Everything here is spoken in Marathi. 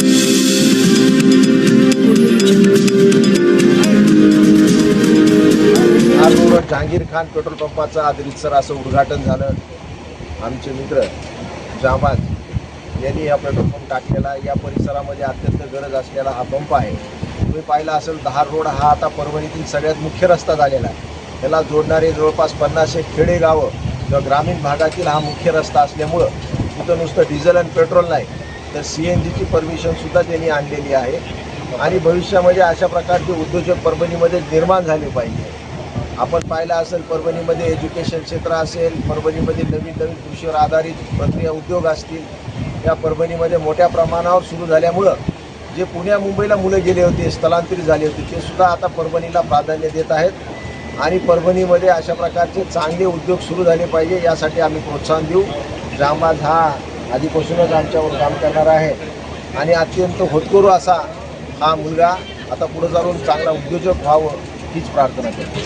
आज रोड जहांगीर खान पेट्रोल पंपाचं आज रीतसर असं उद्घाटन झालं। आमचे मित्र जांबाज यांनी हा पेट्रोल पंप टाकलेला या परिसरामध्ये अत्यंत गरज असलेला हा पंप आहे। तुम्ही पाहिला असेल धार रोड हा आता परभणीतील सगळ्यात मुख्य रस्ता झालेला आहे। त्याला जोडणारे जवळपास 50 खेडेगावं किंवा ग्रामीण भागातील हा मुख्य रस्ता असल्यामुळं तिथं नुसतं डिझेल आणि पेट्रोल नाही तर CNGची परमिशनसुद्धा त्यांनी आणलेली आहे आणि भविष्यामध्ये अशा प्रकारचे उद्योजक परभणीमध्ये निर्माण झाले पाहिजे। आपण पाहिलं असेल परभणीमध्ये एज्युकेशन क्षेत्र असेल, परभणीमध्ये नवीन कृषीवर आधारित प्रक्रिया उद्योग असतील, या परभणीमध्ये मोठ्या प्रमाणावर सुरू झाल्यामुळं जे पुण्या मुंबईला मुलं गेले होते, स्थलांतरित झाले होते, ते सुद्धा आता परभणीला प्राधान्य देत आहेत आणि परभणीमध्ये अशा प्रकारचे चांगले उद्योग सुरू झाले पाहिजे यासाठी आम्ही प्रोत्साहन देऊ। जांबाज हा आधीपासूनच आमच्यावर काम करणार आहे आणि अत्यंत होतकरू असा हा मुलगा आता पुढे जाऊन चांगला उद्योजक व्हावं हीच प्रार्थना करतो।